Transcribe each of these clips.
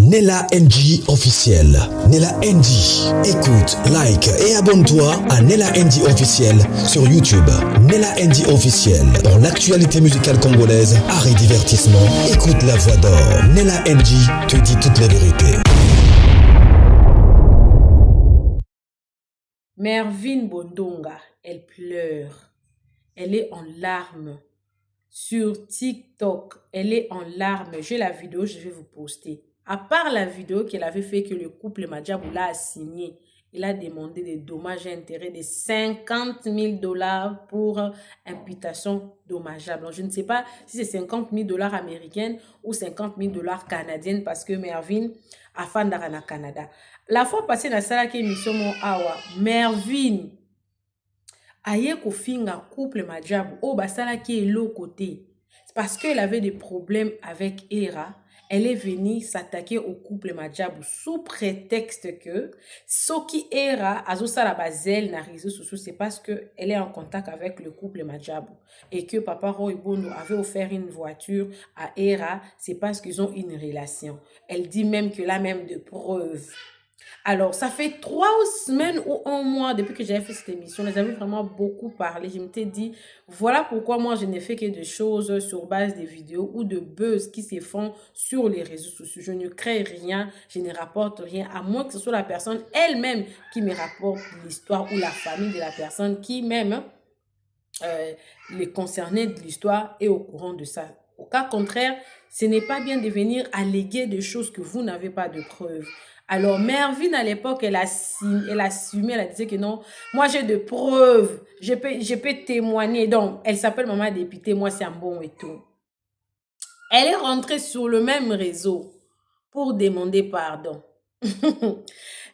Nella NG officiel. Nella NG. Écoute, like et abonne-toi à Nella NG officiel sur YouTube. Nella NG officiel. Pour l'actualité musicale congolaise, art et divertissement, écoute la voix d'or. Nella NG te dit toutes les vérités. Mervyn Bondonga, elle pleure. Elle est en larmes. Sur TikTok, elle est en larmes. J'ai la vidéo, je vais vous poster. À part la vidéo qu'elle avait fait que le couple Madjaboula a signé, il a demandé des dommages et intérêts de 50 000 $ pour imputation dommageable. Donc, je ne sais pas si c'est 50 000 $ américains ou 50 000 $ canadiennes parce que Mervyn a fait au Canada. La fois passée, dans la émission Awa, Mervyn aye kofinga couple Madjabou au basala qui est l'autre côté. Parce qu'elle avait des problèmes avec Hera, elle est venue s'attaquer au couple Madjabou sous prétexte que ce qui Hera azosa la bazel na réseaux sociaux, c'est parce que elle est en contact avec le couple Madjabou et que Papa Roy Bondo avait offert une voiture à Hera, c'est parce qu'ils ont une relation. Elle dit même que là même de preuves. Alors, ça fait 3 semaines ou 1 mois depuis que j'avais fait cette émission. J'avais vraiment beaucoup parlé. Je m'étais dit, voilà pourquoi moi, je n'ai fait que des choses sur base des vidéos ou de buzz qui se font sur les réseaux sociaux. Je ne crée rien, je ne rapporte rien, à moins que ce soit la personne elle-même qui me rapporte l'histoire ou la famille de la personne qui même les concernés de l'histoire est au courant de ça. Au cas contraire, ce n'est pas bien de venir alléguer des choses que vous n'avez pas de preuves. Alors, Mervyn, à l'époque, elle assumait, elle disait que non, moi j'ai de preuves, je peux témoigner. Donc, elle s'appelle Maman Députée, moi c'est un bon et tout. Elle est rentrée sur le même réseau pour demander pardon.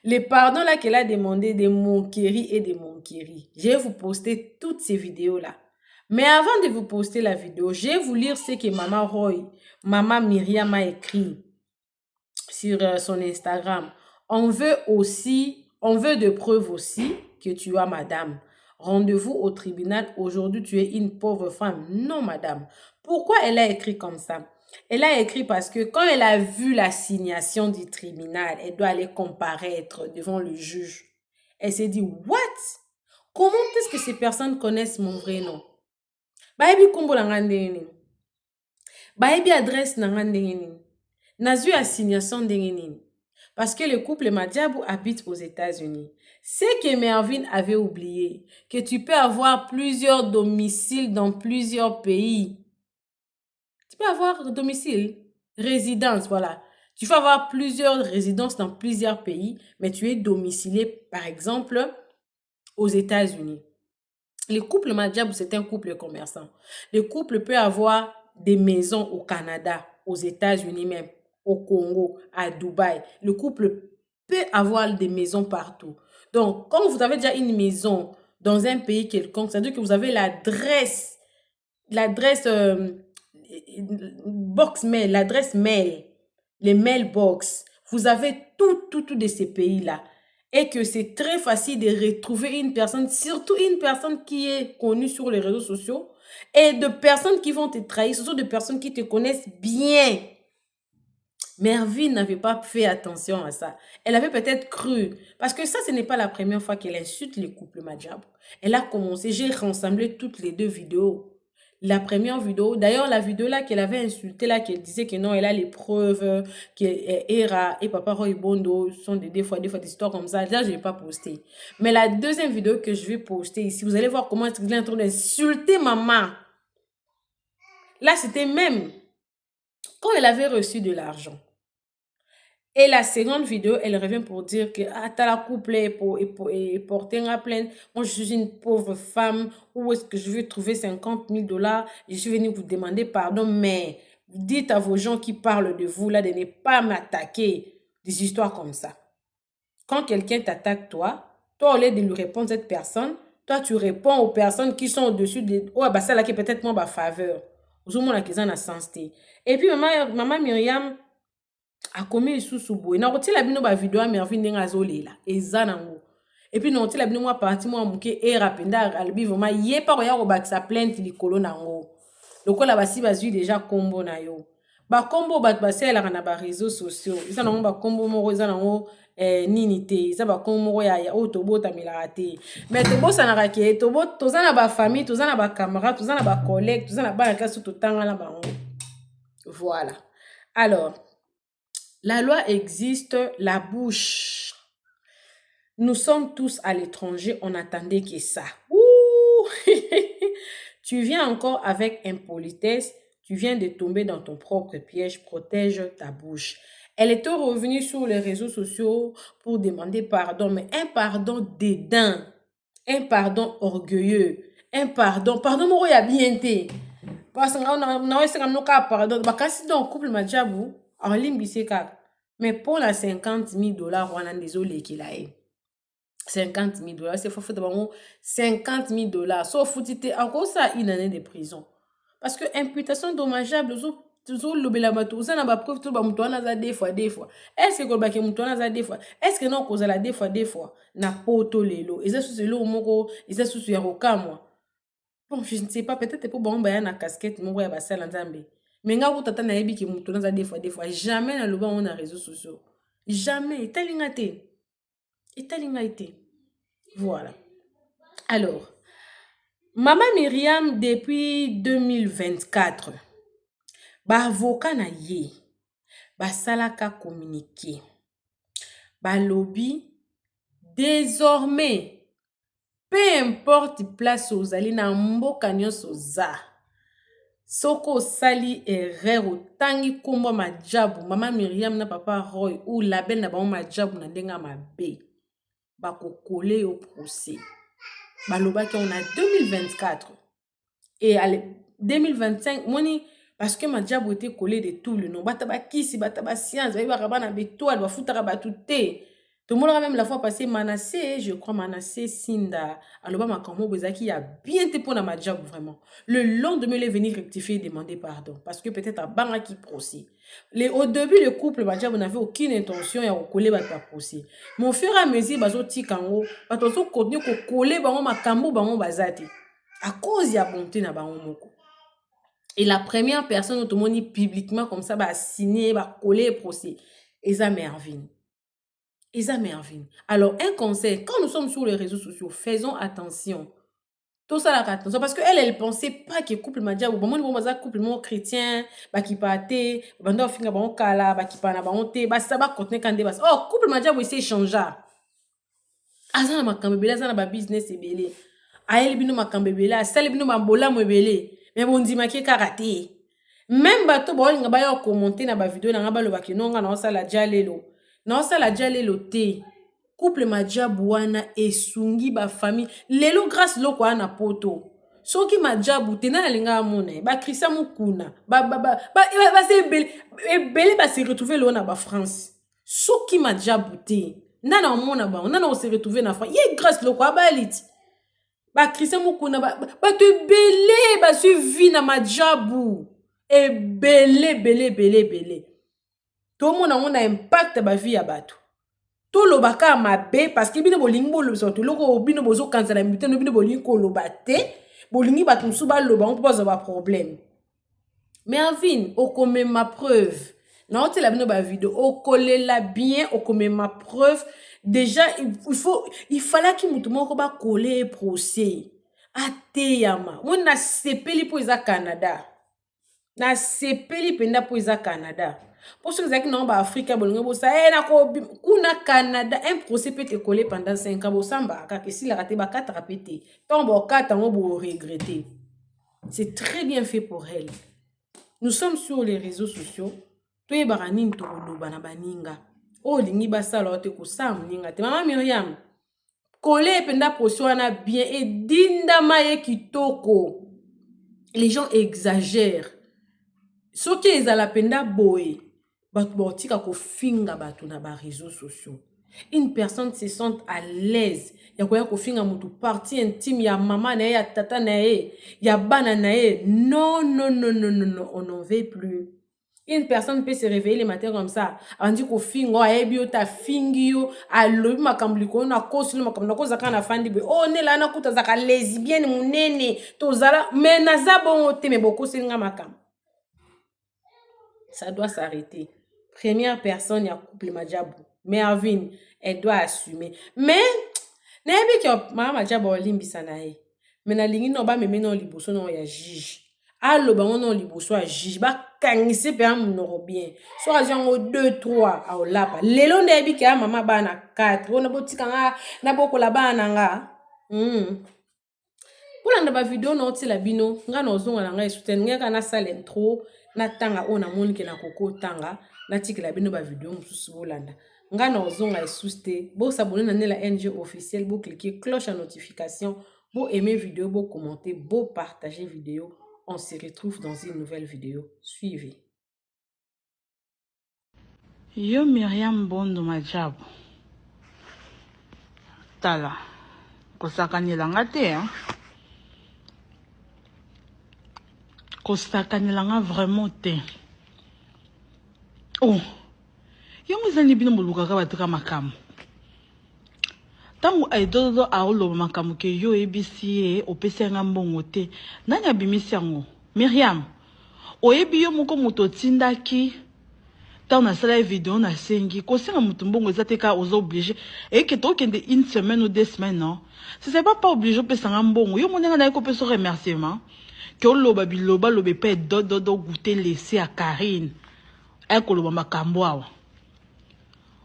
Les pardons là qu'elle a demandé de Monkeri et de Monkeri. Je vais vous poster toutes ces vidéos là. Mais avant de vous poster la vidéo, je vais vous lire ce que Maman Roy, Maman Myriam a écrit sur son Instagram. On veut de preuves aussi que tu as, madame. Rendez-vous au tribunal. Aujourd'hui, tu es une pauvre femme. Non, madame. Pourquoi elle a écrit comme ça? Elle a écrit parce que quand elle a vu l'assignation du tribunal, elle doit aller comparaître devant le juge. Elle s'est dit, what? Comment est-ce que ces personnes connaissent mon vrai nom? Baebi kombo na ngandeni. Baebi adresse na ngandeni. Nazu assignation ndengeni. Parce que le couple Madjabou habite aux États-Unis. C'est que Mervyn avait oublié que tu peux avoir plusieurs domiciles dans plusieurs pays. Tu peux avoir domicile, résidence, voilà. Tu peux avoir plusieurs résidences dans plusieurs pays, mais tu es domicilié, par exemple, aux États-Unis. Le couple Madjabou, c'est un couple commerçant. Le couple peut avoir des maisons au Canada, aux États-Unis même, au Congo, à Dubaï. Le couple peut avoir des maisons partout. Donc, quand vous avez déjà une maison dans un pays quelconque, ça veut dire que vous avez l'adresse box mail, l'adresse mail, les mailbox. Vous avez tout de ces pays-là. Et que c'est très facile de retrouver une personne, surtout une personne qui est connue sur les réseaux sociaux, et de personnes qui vont te trahir, ce sont des personnes qui te connaissent bien. Mervyn n'avait pas fait attention à ça. Elle avait peut-être cru. Parce que ça, ce n'est pas la première fois qu'elle insulte les couples Madjabou. Elle a commencé, j'ai rassemblé toutes les 2 vidéos. La première vidéo, d'ailleurs la vidéo là qu'elle avait insulté, là qu'elle disait que non, elle a les preuves, que Hera et Papa Roy Bondo sont des fois des histoires comme ça. Là, je ne vais pas poster. Mais la deuxième vidéo que je vais poster ici, vous allez voir comment elle est en train d'insulter maman. Là, c'était même quand elle avait reçu de l'argent. Et la seconde vidéo, elle revient pour dire que t'as la couple et porter une plainte. Moi, je suis une pauvre femme. Où est-ce que je vais trouver 50 000 $? Je suis venue vous demander pardon, mais dites à vos gens qui parlent de vous là de ne pas m'attaquer des histoires comme ça. Quand quelqu'un t'attaque, toi, au lieu de lui répondre à cette personne, toi, tu réponds aux personnes qui sont au-dessus de... Oh, bah ça là qui est peut-être moi, bah faveur. Vous avez mon sens. Et puis, maman Myriam a commis sous boy na roti la bino ba vidéo a Mervyn ndenge azolela eza nango et puis non ti la bino moi parti moi muke rapenda albi vraiment yé pas ya ko bakisa plainte likolo nango lokola basi bazui déjà kombo na yo bakombo bato basalelaka na baréseaux sociaux eza nango bakombo moko eza nango nini te eza bakombo moko ya oyo tobotamelaka te mais tobosanaka ke toza na bafamille toza na bacamarade toza na bacollègue toza na bana klase totangana bango. Voilà. Alors, la loi existe, la bouche. Nous sommes tous à l'étranger, on attendait que ça. Ouh! Tu viens encore avec impolitesse, tu viens de tomber dans ton propre piège, protège ta bouche. Elle était revenue sur les réseaux sociaux pour demander pardon, mais un pardon dédain, un pardon orgueilleux, un pardon moko ya bien te. Parce que on a pardon, bakasi dans couple majabu, en limbisi kaka. Mais pour la $50,000, on a désolé qu'il a eu. $50,000, c'est faux, 50,000. Sauf foutite, encore ça, une année de prison. Parce que imputation dommageable, toujours l'obéla bateau, ça n'a pas preuve, tout le monde a des fois. Est-ce que le mouton a des fois? Est-ce que non, cause la des fois? N'a pas tout les lots. Et ça, c'est l'eau, moko, et ça, c'est yaroka, moi. Bon, je ne sais pas, peut-être pour bon, ben, na casquette, mon ya basal en Zambie. Mais nga tata na yebi ki mouton a des fois. Jamais na loba on a réseaux sociaux. Jamais. Italingate. Voilà. Alors, Maman Myriam, depuis 2024, avocat na ye, salaka communiqué, lobby, désormais, peu importe place aux ali na mboka nyonso za. Soko sali erreur tangi kumba majabu, Maman Myriam na papa Roy ou label na ba majabu na ndenga mabe. Bakokole au procès. Balobaki on a 2024 et à 2025 moni parce que majabu était collé de tout le nom bataba kisi bataba science ba bana betoile ba futaka batute tout le monde a même la fois passé Manassé, je crois Manassé Sinda aloba makambo bezaki a bien te pour na majabu vraiment le lendemain il est venu rectifier et demander pardon parce que peut-être à banga qui procès. Au début, le couple Majabu n'avait aucune intention de coller à procès. Mais au fur et à mesure, ils ont continué à coller à cause de la bonté de moko. Et la première personne tout le monde publiquement comme ça a signé, a collé le procès. Eza Mervin. Alors, un conseil, quand nous sommes sur les réseaux sociaux, faisons attention. Tout ça la attention parce que elle pensait pas que couple madia ou bon couple mon chrétien qui partait bando finga bon kala qui pana bon te ça va continuer quand débat oh couple madia vous essayer changer azana makambebele azana ba business ebele aeli bino makambebele asali bino mambola mwebele mais bon ndima ke karaté même bato bo linga ba yo commenter na ba vidéo na ngaba lo ba kinonga na osala jalelo te couple majabu wana esungi ba famille lelo grâce loko ana poto soki majabu te na linga amona ba krisa mukuna ba se ebele ba se retrouver lo na ba France soki majabu te nana amona ba nana o se retrouver na France ye grâce loko abaliti ba krisa mukuna ba to ebele ba suivi na majabu ebele to mona on a impact ba vie ya bato to lobaka mabe parce que bino bolingi bolo sorto loko bino bozo kanza na miteno bino bolingi ko lobate bolingi bato msuba loba on pose ba problème mais en fin o comme ma preuve na hôtel bino ba vidéo o kolela bien o comme ma preuve déjà il fallait que mutu moko ba coller procès ateyama mona sepeli po za Canada na sepeli penda po za Canada. Pour ceux qui sont en Afrique, kuna Canada, un procès peut te coller pendant 5 ans. Et si la raté, 4 répétés. Tombe 4 ans, vous regretter. C'est très bien fait pour elle. Nous sommes sur les réseaux sociaux. Tu es baranin to lobana baninga. Oh lingi basalo te kusam ninga te. Maman Myriam, coller penda procès wana bien et dinda maye kitoko. Les gens exagèrent. Ce qui est à la penda boy. Réseaux sociaux. Une personne se sent à l'aise. Ya koya ko finga mutu partie intime ya maman na ya tata na ya bana na non, on n'en veut plus. Une personne peut se réveiller le matin comme ça. On dit ko finga ayebi ta fingio alobi makambliko na kosi no makamna ko zakana fandi be. Oh ne la na kuta zaka lesbienne munene to zala mais na za bon te me boko singa makam. Ça doit s'arrêter. Première personne, il y a couple Madjabou. Mervyn, elle doit assumer. Mais, n'aime que Maman Madjabou limbi sanae. Mais na lingi no ba meme no liboso no ya juge. Allo ba no liboso a juge. Ba kangise pe am no bien. So a jango 2 3 a olapa. Lelo ndebi ke mama ba na 4. Wona botika nga na bokola ba na nga. Pour la vidéo no ti la bino nga no zonga na nga esuten nga na sala intro na tanga ona moni ke na koko tanga na tiki la bino ba vidéo mususu bolanda nga no zonga esuste bo s'abonner na Nela NG officiel bo cliquer cloche à notification bo aimer vidéo bo commenter bo partager vidéo. On se retrouve dans une nouvelle vidéo. Suivez. Yo Myriam Bondo Madjabou tala kosakanelanga te hein. Kosakanelanga vraiment te. Oh, yo muzani bino mulukaka batuka makamu. Tangu aidodo aolo makamu ke yo ebisi opesi nga mbongo te. Nani abimisi yango? Myriam, oyebi yo moko moto tindaki tant na sala vidéo na sengi kosenga mutu mbongo ezate ka ozo obligé et que to kende une semaine ou 2 semaines non. Si c'est pas obligé opesa nga mbongo yo monenga na ko peso remerciement. Que loba biloba lobe pe dodo goûter laisser à Karine ekoloba makambo awa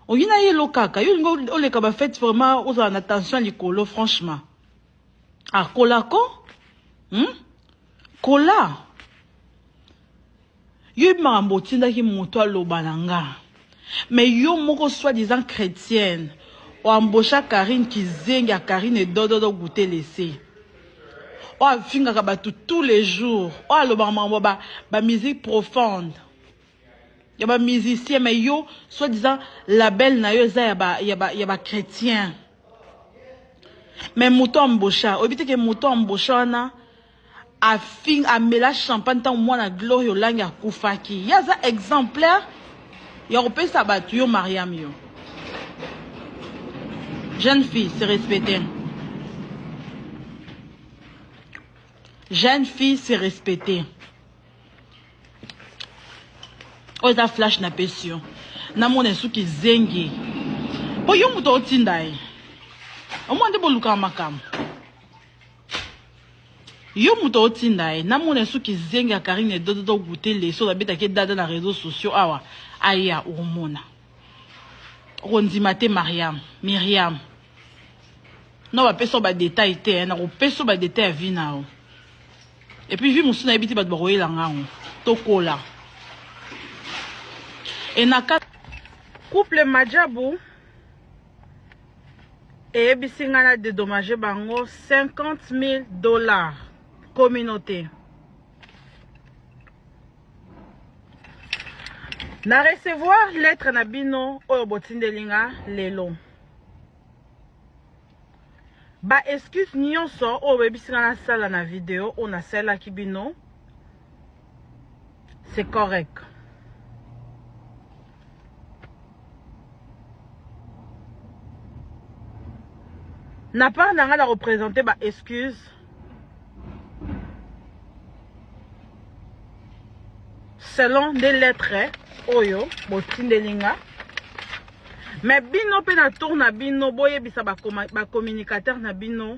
oyina yelo kaka yo ngo oleka ba fête vraiment oza na attention likolo franchement akola ko kola yo mambo tindaki moto aloba nanga mais yo moko soi-disant chrétienne o embaucha Karine qui zenga Karine dodo goûter laisser. Oh, finga kabatu tous les jours. Oh, le ba musique profonde. Y a ba musicien mais yo soi-disant label na yo za y a ba chrétien. Mais mouton embaucha, obite que mouton embaucha na a fin a mela champagne tant moi na gloire yo langa kufaki. Y a ça exemplaire. Y a repé ça batu yo Mariam yo. Jeune fille, c'est respecté. Jeune fille, c'est respecté. Oh, ça flash na pession. Na mon esu ki zengi. Po yo muto otindai. O mo ande boluka makam. Yo muto otindai. Na mon esu ki zengi a Karine dodo goûter les so da beta ke dada na réseaux sociaux awa. Aya o mona. Rondimate Myriam. Non ba peso ba détail te, na ko peso ba détail vi na o. Et puis, vu mon son habité, bat baroye langang, tokola. Et naka couple Madjabou et bisingana dédommagé bango $50,000 communauté. Na recevoir lettre na bino oyo botindelinga lelo. Ba excuse nyonso o bebisika na sala na vidéo on a sala kibino. C'est correct. Na part nanga la représenter ba excuse. Selon des lettres oyo botindelinga. Mais bino pe na tour na bino boye bisa ba communicateur na bino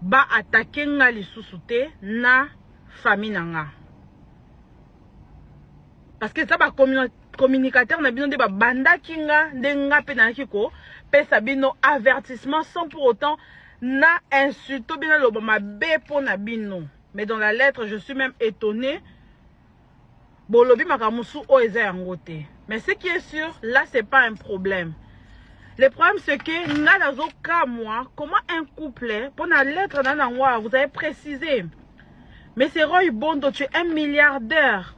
ba attaquer nga lisusu te na famille nanga. Parce que ça ba communicateur na bino de ba banda kinga de nga pe na kiko pesa bino avertissement sans pour autant na insulto bino lo ma be pour na bino. Mais dans la lettre je suis même étonné. Bolobi makamusu o eza yango te. Mais ce qui est sûr, là, c'est pas un problème. Le problème, c'est que, dans cas, moi, comment un couple, pour la lettre dans vous avez précisé. Mais c'est Roy Bondo, tu es un milliardaire.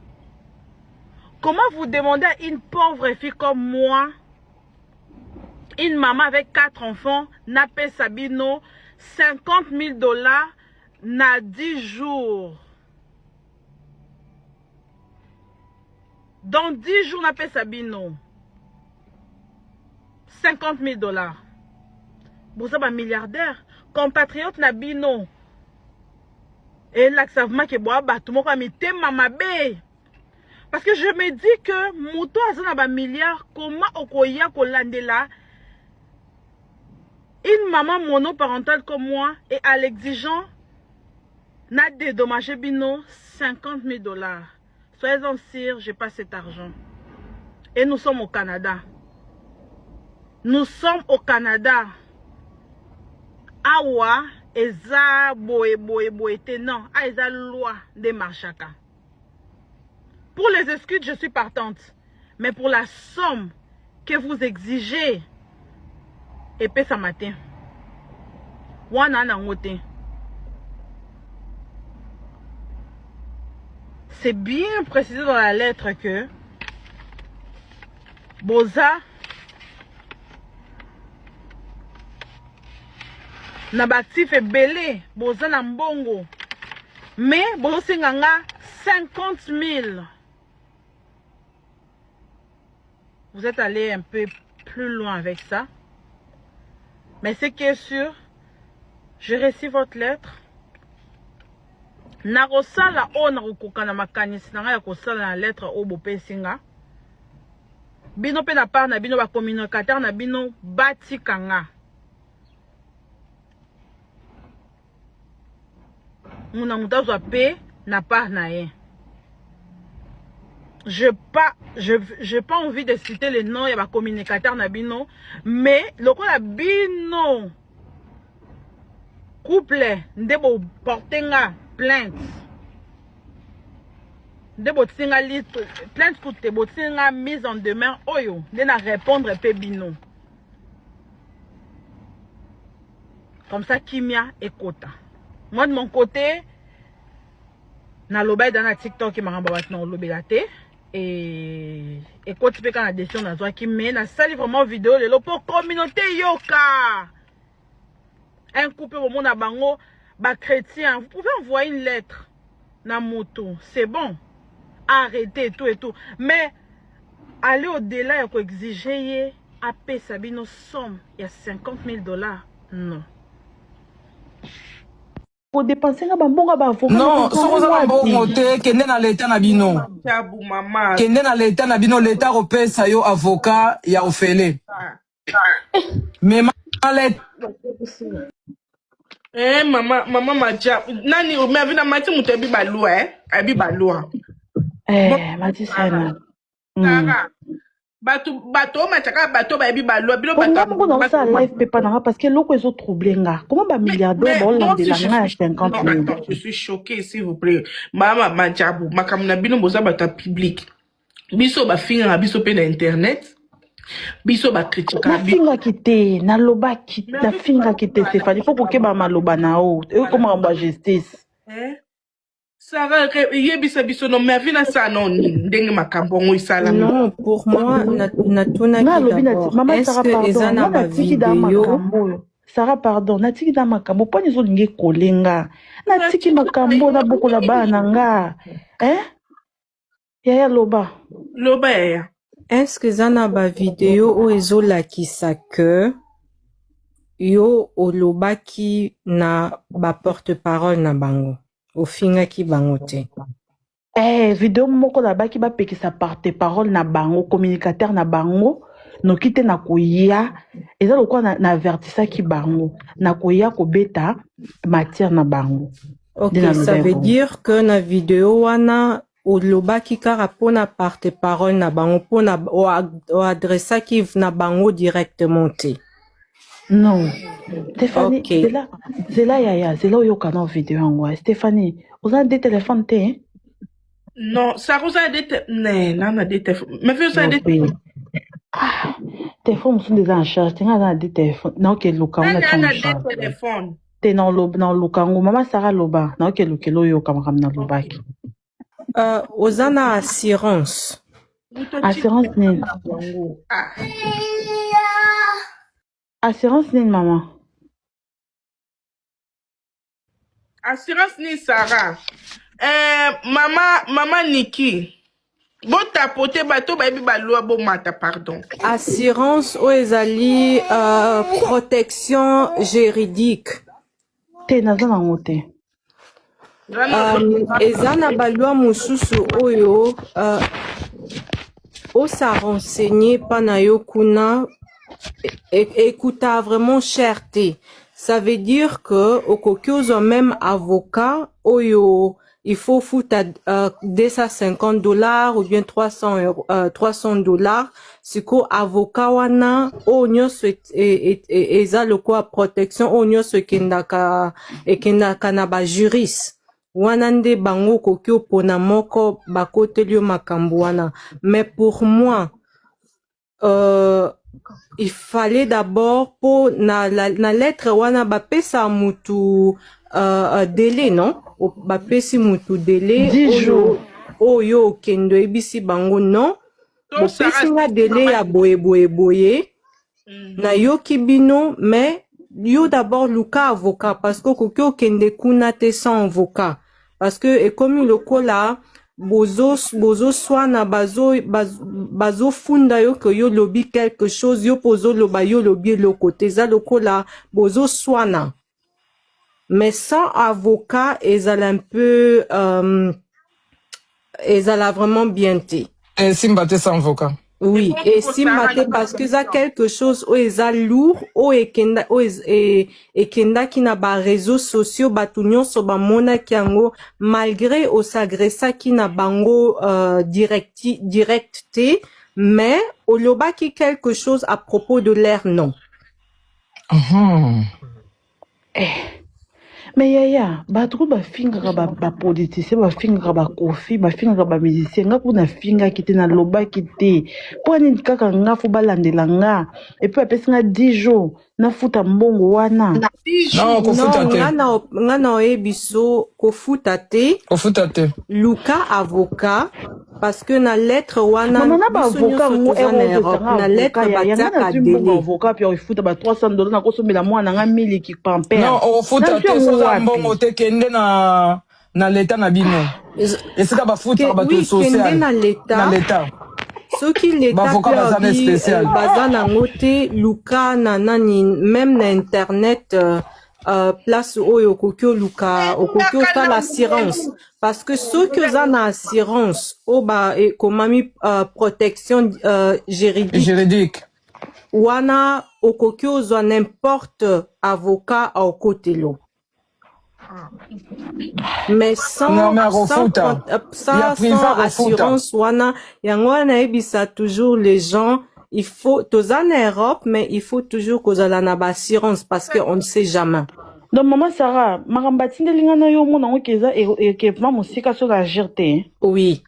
Comment vous demandez à une pauvre fille comme moi, une maman avec 4 enfants, Napé Sabino, $50,000 na 10 jours. Dans 10 jours, Napé Sabino. $50,000. Vous êtes un milliardaire. Compatriote Nabino. Et là, ça vous que bois tout le monde a mis maman bé. Parce que je me dis que moto azana ba milliard, comment okoya kolandela une maman monoparentale comme moi et à l'exigeant n'a dédommagé bino 50 000 $. Soyez-en sûrs, j'ai pas cet argent. Et nous sommes au Canada. Nous sommes au Canada. Awa, eza boe tenant, eza loi de marchaka. Pour les excuses, je suis partante. Mais pour la somme que vous exigez, épée ça matin. Wana nangote. C'est bien précisé dans la lettre que Boza na batif ebele, Boza na mbongo. Mais Bozo singanga 50 000. Vous êtes allé un peu plus loin avec ça. Mais ce qui est sûr, je reçois votre lettre. Narosala o narukoka na makanisi na ya kosala na lettre o bopesinga. Bino pe na part na bino ba communicateur na bino batikanga. Muna mutazo pe na part na ye. J'ai pas envie de citer les noms, il y a des communicateurs nabino, mais le coup la bino couple ndebo portenga plainte. Ndebo tinga liste plainte pour te botinga mise en demeure oyo, de na répondre pe bino. Comme ça Kimia et Kota. Moi de mon côté na lobay dans la TikTok qui m'a rembarré dans l'obélate. Et quand tu peux quand la décision dans toi qui mène à ça vraiment vidéo les pour communauté yoka un couple au monde à bango ba chrétien vous pouvez envoyer une lettre na moto c'est bon arrêtez tout et tout mais aller au-delà et quoi exiger à payer sabino somme il y a 50 000 $, non. Pour dépenser na bambonga ba avocat non sokoza bambongo te kende na leta na bino kende na leta na bino leta kopesa yo avocat ya ofele mema leta mama maja nani umevina mati mutu ebi balua ebi balua mati sana bato machaka bato ba ebi balua bilo bato na ça live pepa na parce que loko ezo troubler nga comment ba milliardaire ba landela nga 50 000. Je suis choquée s'il vous plaît mama majabu makamuna bino boza bata public biso ba finga biso pe na internet biso ba critique na finga kité na loba kité na finga kité Stéphanie faut que ba maloba na o e comment ba justice Sarah yebisa biso no mais vina ça non ndenge makambo ngo isala non pour moi natuna maman Sarah pardon na tiki da makambo Sarah pardon na tiki da makambo po nizo linge kolenga na tiki makambo na boko la bana nga ya loba ya est-ce que zana ba vidéo o ezolakisa que yo olobaki na ba porte-parole na bango ofinga ki bango te vidéo moko la baki ba pekisa porte-parole na bango communicateur na bango no kite na koya eza lokwa na avertisa ki bango na koya ko beta matière na bango. Ok, ça veut dire que na vidéo wana olobaki kaka pona porte-parole na bango pona o adressa ki na bango directement te. Non. Stéphanie, okay. C'est là yaya, c'est là où yoka na vidéo en Stéphanie, vous avez des téléphones te non, ça vous a des non, na des téléphones. Mais vous avez des téléphones sont déjà en charge, tu as des téléphones. Non, que loka on a ton téléphone. T'es dans loka maman Sarah loba, non que lokelo yoka na lobaki. Ozana assurance. Assurance ni. Assurance ni maman. Assurance ni Sarah. Maman Niki. Bon tapoter bateau ba ebi balua bon mata pardon. Assurance o ezali protection juridique. Te nazana ngote. Ezana balua mususu oyo on s'est renseigné panayokuna écouta vraiment cherté. Ça veut dire que au kokyozo même avocat oyo il faut foutre $250 ou bien 300 $. C'est quoi avocat wana o nyoso eza lokwa protection o nyoso ekendaka na ba juriste wana nde bango kokyo pona moko bakoteli yo makambo wana. Mais pour moi il fallait d'abord pour na lettre wana bapesa mutu délai non bapesi mutu délai 10 jours oyo kendo ebisi bango non bopesi nga délai ya boye na yoki bino mais yo d'abord luka avocat parce que koki okende kuna te sans avocat parce que ekomi lokola bozo swana bazo funda yo que yo lobi quelque chose yo pozo loba yo lobi le côté za lokola bozo swana mais sans avocat ezala un peu ezala vraiment bien te Simba te sans avocat. oui et si maté parce que ça quelque chose o eza lourd o ekenda ki na ba réseaux sociaux batu nyonso bamona kiango malgré o s'agressa ki na bango direct te mais o loba ki quelque chose à propos de l'air non. mais yaya bato ko bafingaka bapoliticien bafingaka bakofi bafingaka bamusicien nga kuna fingaki te nalobaki te mpo nini kaka nga fo balandela nga epuis apesi nga 10 jours nafuta mbongo wana Non, kofuta te. nga na oyebi so kofuta te luka avocat parce que na lettre wana mama na baavocat ngo na lettre batiaka délai avocat puis ofuta ba $300 nakosomela mwana nga miliki pamper non ofuta te soza mbongo te kende na leta na bino esika bafuta bato social na leta soki leta baza nango te luka na nani même na internet place oyo okoki oluka okoki otala assurance parce que soki oza na assurance o ekomami protection juridique wana okoki ozwa n'importe avocat aokotelo mais sans assurance wana yango wana ebisa toujours les gens il faut toza na Europe mais il faut toujours kozala na ba assurance parce que on ne sait jamais. donc maman Sarah makambo atindeli nga na yo mona ngo keza ekeva mosika so na gerte oui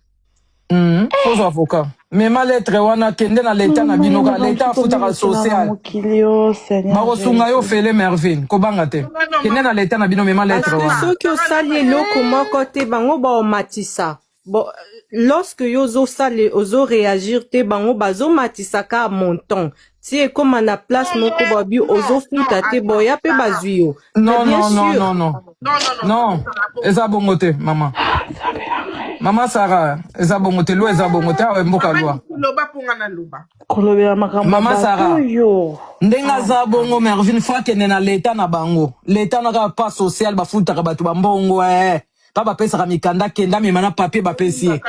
faux avocat mais ma lettre wana kende na leta na bino ka leta futaka social bakosunga yo fele Mervin kobanga te kende na leta na bino mais ma lettre wana parce que soki osali eloko moko te bango baomatisa bon lorsque yo ozo réagir te bango bazomatisaka montant ti ekoma na place moko babi ozofuta te boya pe bazwi yo non eza bongo te mama Sarah eza bongo te lo eza bongo te awe mboka lwa kolobela makambo mama Sarah ndenga za bongo Mervin fo akende na leta na bango leta na ka pas social bafutaka bato bambongo pa bapesaka mikanda kenda mema na papier bapesi ye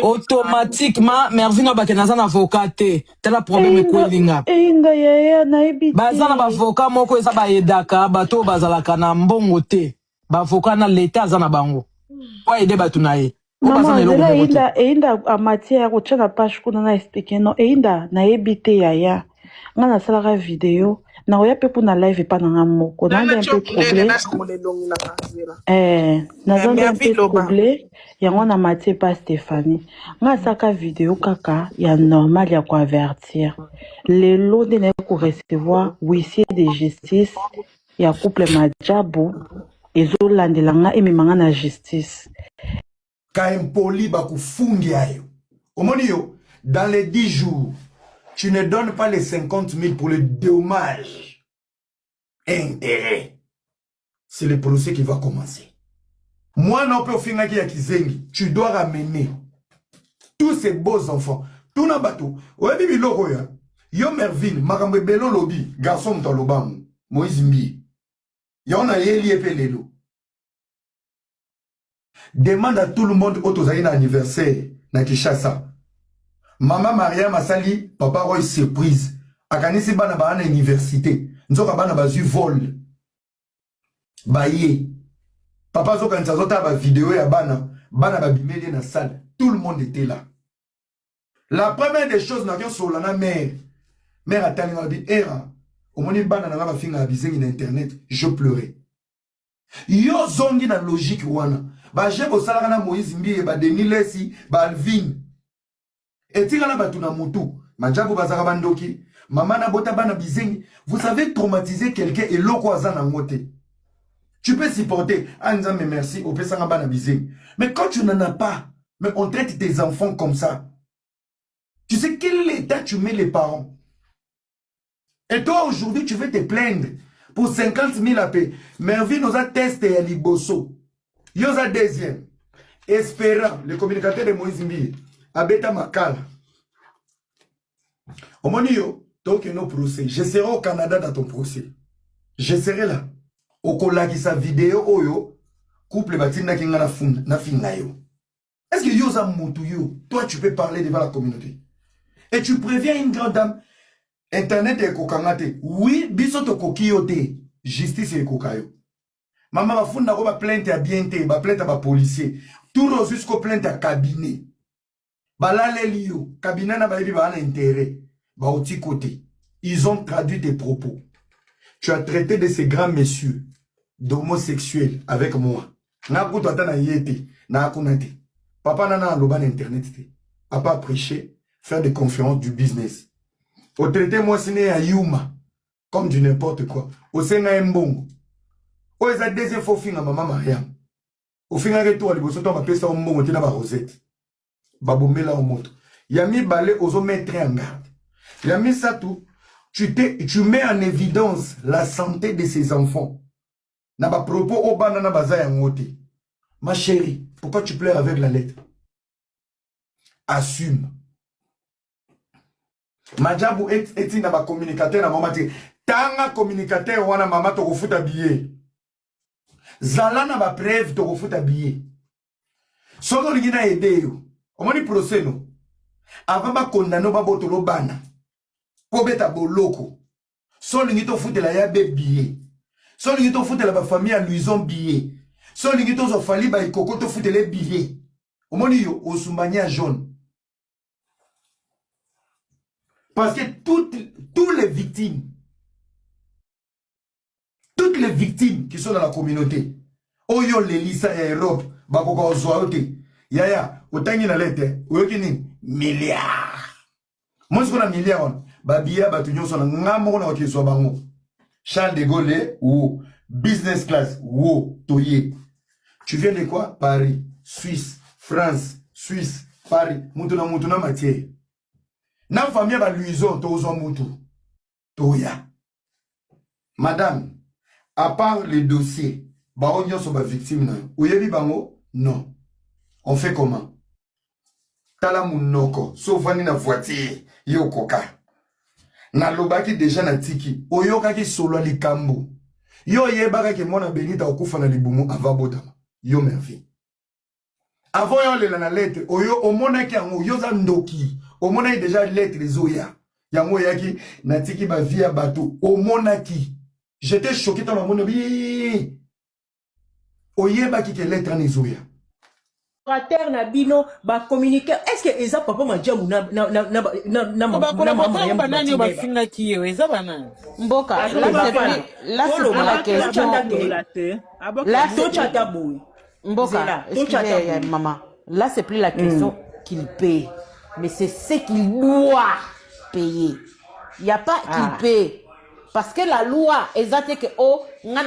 automatiquement Mervin abakenda aza na avocat te tala problème ekwelinga baza na bavocat moko eza bayedaka bato bazalaka na mbongo te bavocat na leta aza na bango po ayede bato na ye mama nzela eyinda amatière ya kotia na page kuna na explike no eyinda nayebi te yaya nga nasalaka video nakoya mpe mpona live epa na nga moko naza mpe trouble yango na matie pa Stéphanie nga asalaka video kaka ya normal ya koavertir lelo nde naye korecevoir huissier de justice ya couple Madjabo ezolandela nga ememanga na justice ka impoli bakufungi ayo omoni yo dans les 10 jours tu ne donnes pas les 50 000 pour le dommage et intérêt. C'est le procès qui va commencer. Moi, non, peut finir qui a kizengi. Tu dois ramener tous ces beaux enfants. Tout n'a bateau. Ouais, bibi loko ya. Yo Mervin, makambe belon lobby, garçon dans l'obam, Moïse Mbi. Yon a yeli epelelo. Demande à tout le monde autour d'un anniversaire na Kinshasa. Maman Maria Masali, papa Roy surprise. Akanisi bana bana université. Nzoka bana bazu vol. Baye. Papa zo kanisa zota ba vidéo ya bana ba bimeli na salle. Tout le monde était là. La première des choses n'a sur la mère. Mère a tellement dit era. Au moni bana na ba finga abiser na internet, je pleurais. Yo zongi na logique wana. Ba je ko sala na Moïse Mbiye ba Denis Lesi, ba Alvin. Et na batu na mutu. Majabu bazaka bandoki. Maman na bota bana bizengi. Vous savez traumatiser quelqu'un et loko azana ngote. Tu peux supporter. Anza mais merci. Au pesanga bana bizengi. Mais quand tu n'en as pas, mais on traite tes enfants comme ça. Tu sais quel état tu mets les parents. Et toi aujourd'hui tu veux te plaindre. Pour 50 000 AP. Mervin nous a testé à Liboso. Yosa deuxième. Espérant, le communicateur de Moïse Mbiye. Abeta Makala. Au moment où tu as nos procès, je serai au Canada dans ton procès. Je serai là. Au collègue sa vidéo, oyo, couple batina qui na finga yo. Est-ce que yosa mutu yo, toi tu peux parler devant la communauté? Et tu préviens une grande dame, Internet est kokangate. Oui, biso to kokiyote. Justice est kokayo. Maman va funda ko ba plainte à bienté, ba plainte à ba policier. Tout jusqu'au plainte à cabinet. Balale liyo, cabinet na ba yebi ba na intérêt. Ba oti côté. Ils ont traduit tes propos. Tu as traité de ces grands messieurs d'homosexuels avec moi. Na kuto ata na yete, na akunate. Papa nana loban internet te. A pas prêcher, faire des conférences du business. Au traité moi siné à Yuma comme du n'importe quoi. Au senga mbongo. Au eza deuxième fois finga maman Mariam. Au finga retour liboso to ma pesa mbongo tina ba Rosette. Babomela au moto. Yami balé ozo mettre en garde. Yami ça tout. Tu mets en évidence la santé de ces enfants. Na ba propos au banana bazaya ngote. Ma chérie, pourquoi tu pleures avec la lettre? Assume. Majabu eti na ba communicateur na mama te. Tanga communicateur wana mama to kofuta billet. Zala na ba preuve to kofuta billet. Soko ligina ede yo. Omoni procès no. Avant ba condamner ba botolo bana. Po beta boloko. So lingi to futela ya be billet. So lingi to futela ba famille a luison billet. So lingi to zo fali ba ikoko to futele billet. Omoni yo osumbanya jaune. Parce que toutes les victimes qui sont dans la communauté, Oyo Lelisa et Europe, Bakoko Ozoaote, Yaya, Otangi na lete, Oyokini, milliards. Moi, ce qu'on a milliards, Babia, Batunyo, son ngamo na okiso bango. Charles de Gaulle, ou business class, ou Toye. Tu viens de quoi? Paris, Suisse, France, Suisse, Paris, Mutuna matière. Na famille ba luison tozo mutu. Toya. Madame, à part les dossiers, ba onyo so ba victime na. Oyebi bango? Non. On fait comment? Tala munoko, sofani na voiture, yo koka. Na lobaki déjà na tiki, oyoka ki solo likambo. Yo yebaka ke mona benita okufa na libumu avabotama. Yo merveille. Avant yon le na lettre, oyo omona ki yango yoza ndoki. Omona déjà lettre les oya. Yango yaki natiki ba via bateau. Omona ki. J'étais choqué dans mon bi. Oyeba ki ke lettre en oya. Frater na bino ba communiquer. Est-ce que eza papa majamu na Mboka, là c'est pas la question. Là Mboka, excusez maman. Là c'est plus la question qu'il paye. Mais c'est ce qu'il doit payer. Il n'y a pas qu'il paye. Parce que la loi, exacte que la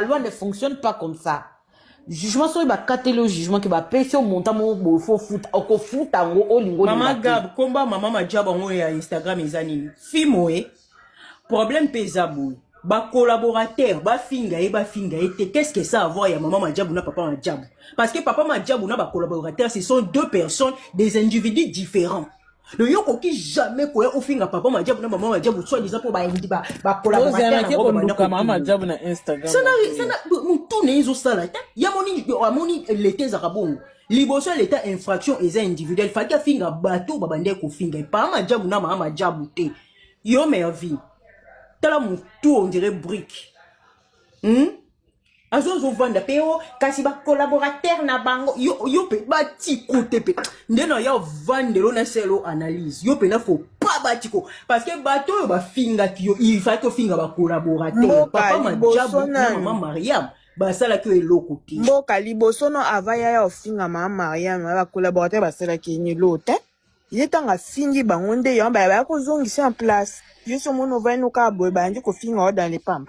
loi ne fonctionne pas comme ça. Jugement sur le jugement qui va payer au montant il faut foutre au lingo. Maman Gab, combat maman Madjab en Instagram et Zanini. Fimoé, problème pesabou. Ba collaborateur, ba finga, qu'est-ce que ça a à voir avec maman Madjab ou papa Madjab? Parce que papa Madjab ou ba collaborateur, ce sont deux personnes, des individus différents. Le yoko qui jamais quoi au finga papa Madjab ou maman Madjab ou soit disant pour ba collaborateur. Maman Madjab na Instagram. Ça n'a tout n'est zo sala. Ya moni l'été zarabon. liboso l'état infraction eza individuel faki afinga bato babande kofinga pa majabu na majabu te yo Mervin tala mutu on dirait brique azo vanda pe o kasi ba collaborateur na bango yo pe bati côté pe ndeno ya vandelo na selo analyse yo pe na faut pas batiko parce que bato yo ba finga ki yo il faut que finga ba collaborateur papa majabu na maman Mariam basala ki eloko ti mboka liboso no avaya ya ofinga maman Mariam ba collaborateur basala ki ni lote il est en fingi bango nde yo ba ko zongisa en place yo so mono va no ka boy ba ndi ko finga dans les pamps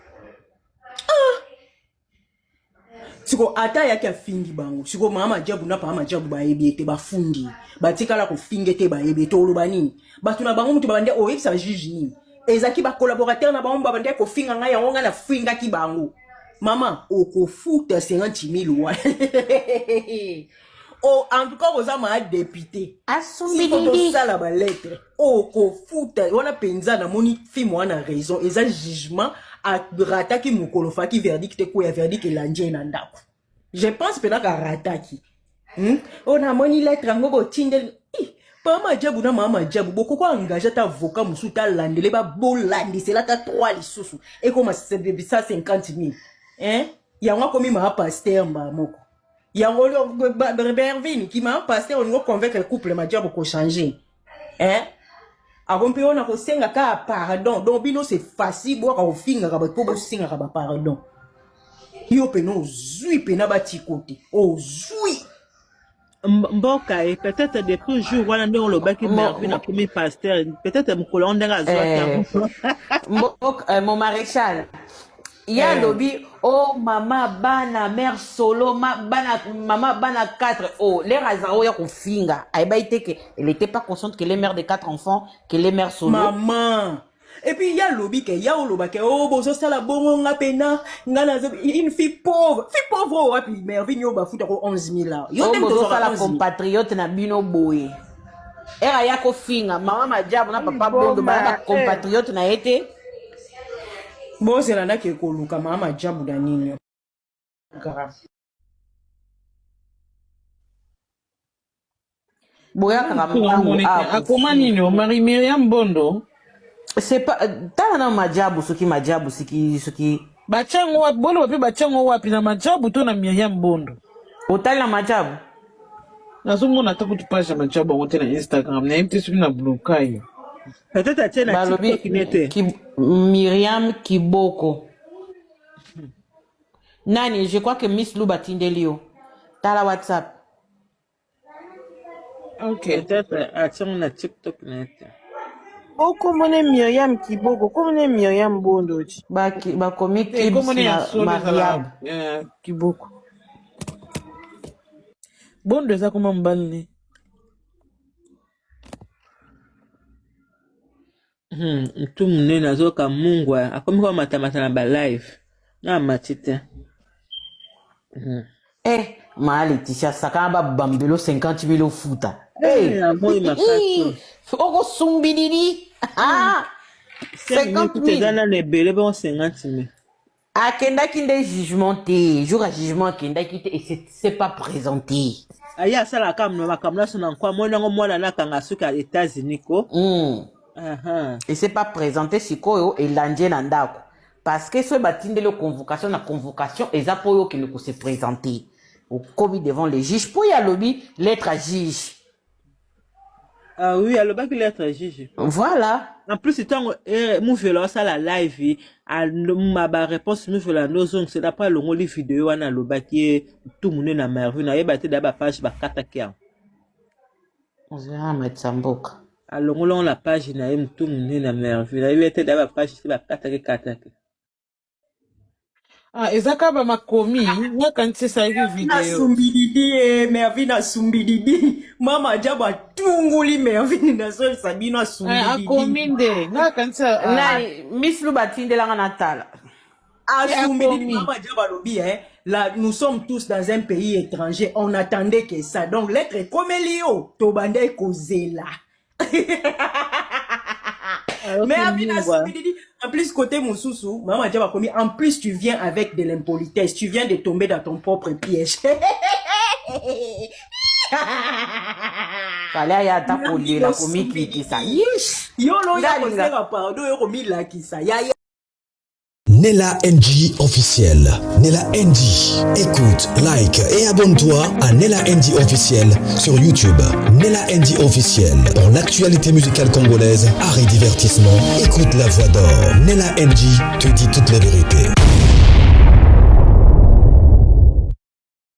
siko ata yake afingi bango siko mama jabu na pa majabu ba ebete ba fundi batikala ko fingete ba ebete oloba nini batu na bango mutu babande o exa juge nini ezaki ba collaborateur na bango babande ko finga nga yango nga na finga ki bango mama oko futa 50,000 wa oh en tout cas aux ama député si on ça la lettre oko futa wana penza na moni fi mwana raison eza jugement a rataki mukolo faki verdict ko ya verdict elandie na ndako je pense pena ka rataki on a moni lettre ngobo tindel pa majabu na mama jabu boko ko engagé ta avocat musu ta landele ba bolandi c'est là ta 3 lisusu et comme ça 50,000 yango komi ma pasteur mba moko yango Bervin qui m'a pasteur on convaincre couple majabu ko changer Agompe on a ko senga ka pardon donc bino c'est facile boka ko finga ka ba ko senga ka ba pardon yo peno zui pena bati côté o zui mboka et peut-être des jours voilà on le baki Mervin na premier pasteur peut-être mon colon ndanga mboka mon maréchal ya lobi oh mama bana mère solo maman bana 4 oh les razaro ya kofinga aiba iteke elle était pas consciente que les mères de 4 enfants que les mères solo maman et puis ya lobi ke ya oloba ke oh bozo sala bongo nga pena nga na une fille pauvre wa puis Mervin yo ba futa ko 11,000 là yo tem bozo sala compatriote na bino boye era ya kofinga mama majabu na papa bondo ba compatriote na été bon c'est là que koluka mama jabu da nini boya kaka akoma nini o Marie Myriam Bondo c'est pas tala na majabu soki bachango wapi bolo wapi bachango wapi na majabu to na Myriam Bondo otali na majabu nazomona ta kutupasha majabu ngote na Instagram na mti soki na blokai peut-être atena TikTok nete Myriam Kiboko nani je crois que Miss Lou Batindelio tala WhatsApp ok peut-être atena TikTok nete okomone Myriam Kiboko komone Myriam Bondo ba komi Mariam Kiboko Bondo za koma mbali mtu munene azoka mungwa akomi kwa matamata na ba live na matite mahali tisha sakana ba bambelo 50,000 au futa moi makati oko sumbididi 50,000 dana nebele bon 50,000 akendaki nde jugement te jour à jugement akendaki te et c'est pas présenté aya sala kamno makamla sona kwa mwana ngo mwana nakanga suka à États-Unis ko et c'est pas présenté sikoyo elanje na ndako parce que so batindele convocation na convocation eza po yo kene ko se présenter au COVID devant les juges pour ya lobby lettre à juge ah oui alors ba lettre à juge voilà en plus c'est tant mon vélo ça la live à ma réponse mon vélo nozo c'est d'après le ngoli vidéo wana lo baki tout monde na Mervin na yeba te d'aba page ba katakia on va mettre ça mboka alors on la page na tout monde na Mervin na yeba te d'aba page ba kataka ezaka ba makomi wakanti sa hivi video sumbididi Mervin sumbididi mama jaba tunguli Mervin na so Sabino sumbididi akomi nde wakanti nani Miss Lou Batindela na tala sumbididi mama jaba lobi là nous sommes tous dans un pays étranger on attendait que ça donc l'être comme Lio to bande kozela mais en plus côté Moussousou maman Diaba commis en plus tu viens avec de l'impolitesse tu viens de tomber dans ton propre piège Fallait aller à ta poli la comique qui ça. Yolo ya koseka pardon yo komilakisa. Ya Nella NG officiel. Nella NG. Écoute, like et abonne-toi à Nella NG officiel sur YouTube. Nella NG officiel. Pour l'actualité musicale congolaise, art et divertissement, écoute la voix d'or. Nella NG te dit toutes les vérités.